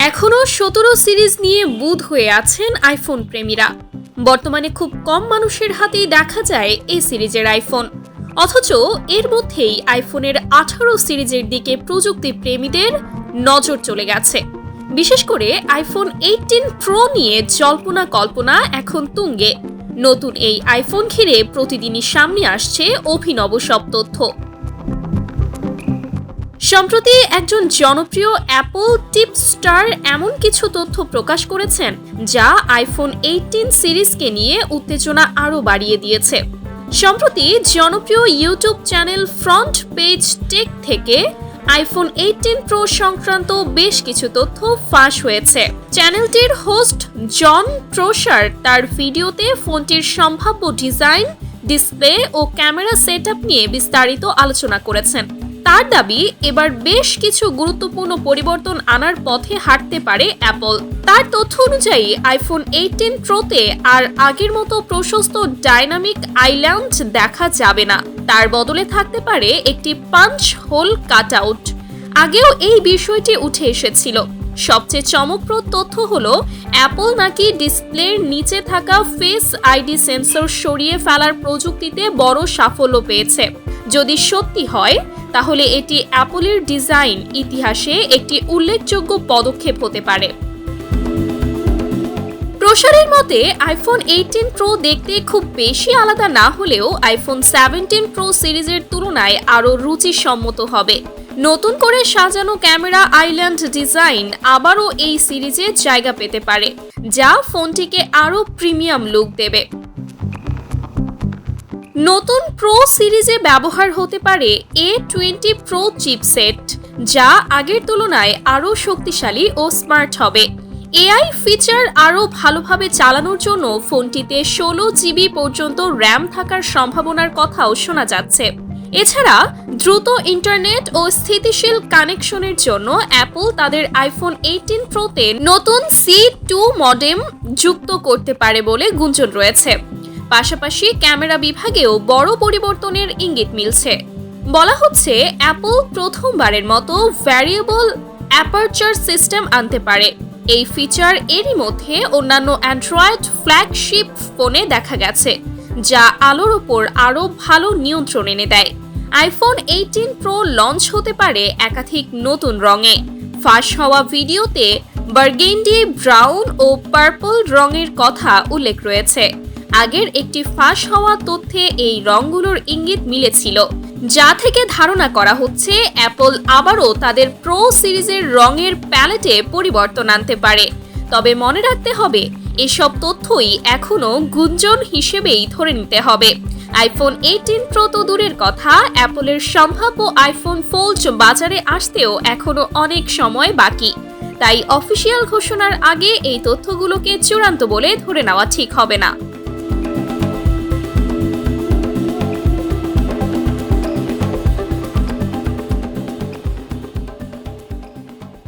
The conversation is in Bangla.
এখনো 17 সিরিজ নিয়ে বুঁদ হয়ে আছেন আইফোন প্রেমীরা। বর্তমানে খুব কম মানুষের হাতেই দেখা যায় এই সিরিজের আইফোন, অথচ এর মধ্যেই আইফোনের 18 সিরিজের দিকে প্রযুক্তি প্রেমীদের নজর চলে গেছে। বিশেষ করে আইফোন 18 প্রো নিয়ে জল্পনা কল্পনা এখন তুঙ্গে। নতুন এই আইফোন ঘিরে প্রতিদিনই সামনে আসছে অভিনব সব তথ্য। সম্প্রতি একজন জনপ্রিয় অ্যাপল টিপস্টার এমন কিছু তথ্য প্রকাশ করেছেন যা আইফোন 18 সিরিজকে নিয়ে উত্তেজনা আরও বাড়িয়ে দিয়েছে। সম্প্রতি জনপ্রিয় YouTube channel Front Page Tech থেকে আইফোন 18 প্রো সংক্রান্ত বেশ কিছু তথ্য ফাঁস হয়েছে। চ্যানেলটির হোস্ট জন ট্রোসার তার ভিডিওতে ফোনটির সম্ভাব্য ডিজাইন, ডিসপ্লে ও ক্যামেরা সেটআপ নিয়ে বিস্তারিত আলোচনা করেছেন। তার দাবি, এবার বেশ কিছু গুরুত্বপূর্ণ পরিবর্তন আনার পথে হাঁটতে পারে অ্যাপল। তার তথ্য অনুযায়ী আইফোন 18 প্রোতে আর আগের মতো প্রশস্ত ডাইনামিক আইল্যান্ড দেখা যাবে না। তার বদলে থাকতে পারে একটি পাঞ্চ হোল কাটআউট। আগেও এই বিষয়টি উঠে এসেছিল। সবচেয়ে চমকপ্রদ তথ্য হলো অ্যাপল নাকি ডিসপ্লের নিচে থাকা ফেস আইডি সেন্সর সরিয়ে ফেলার প্রযুক্তিতে বড় সাফল্য পেয়েছে। যদি সত্যি হয় তাহলে এটি অ্যাপলের ডিজাইন ইতিহাসে একটি উল্লেখযোগ্য পদক্ষেপ হতে পারে। প্রসারের মতে আইফোন 18 প্রো দেখতে খুব বেশি আলাদা না হলেও আইফোন 17 প্রো সিরিজের তুলনায় আরও রুচিসম্মত হবে। নতুন করে সাজানো ক্যামেরা আইল্যান্ড ডিজাইন আবারও এই সিরিজে জায়গা পেতে পারে, যা ফোনটিকে আরও প্রিমিয়াম লুক দেবে। নতুন প্রো সিরিজে ব্যবহার হতে পারে A20 প্রো চিপসেট, যা আগের তুলনায় আরও শক্তিশালী ও স্মার্ট হবে। এআই ফিচার আরও ভালোভাবে চালানোর জন্য ফোনটিতে 16 জিবি পর্যন্ত র্যাম থাকার সম্ভাবনার কথাও শোনা যাচ্ছে। এছাড়া দ্রুত ইন্টারনেট ও স্থিতিশীল কানেকশনের জন্য অ্যাপল তাদের আইফোন 18 প্রোতে নতুন C2 মডেম যুক্ত করতে পারে বলে গুঞ্জন রয়েছে। পাশাপাশি ক্যামেরা বিভাগেও বড় পরিবর্তনের ইঙ্গিত মিলছে। বলা হচ্ছে অ্যাপল প্রথমবারের মতো ভ্যারিয়েবল অ্যাপারচার সিস্টেম আনতে পারে। এই ফিচার এরই মধ্যে অন্যান্য অ্যান্ড্রয়েড ফ্ল্যাগশিপ ফোনে দেখা গেছে, যা আলোর ওপর আরও ভালো নিয়ন্ত্রণ এনে দেয়। আইফোন 18 প্রো লঞ্চ হতে পারে একাধিক নতুন রঙে। ফাঁস হওয়া ভিডিওতে বার্গেন্ডি, ব্রাউন ও পার্পল রঙের কথা উল্লেখ রয়েছে। আগের একটি ফাঁস হওয়া তথ্যে এই রঙগুলোর ইঙ্গিত মিলেছিল, যা থেকে ধারণা করা হচ্ছে অ্যাপল আবারও তাদের প্রো সিরিজের রঙের প্যালেটে পরিবর্তন আনতে পারে। তবে মনে রাখতে হবে, এসব তথ্যই এখনও গুঞ্জন হিসেবেই ধরে নিতে হবে। আইফোন 18 প্রো তো দূরের কথা, অ্যাপলের সম্ভাব্য আইফোন ফোল্ড বাজারে আসতেও এখনও অনেক সময় বাকি। তাই অফিসিয়াল ঘোষণার আগে এই তথ্যগুলোকে চূড়ান্ত বলে ধরে নেওয়া ঠিক হবে না।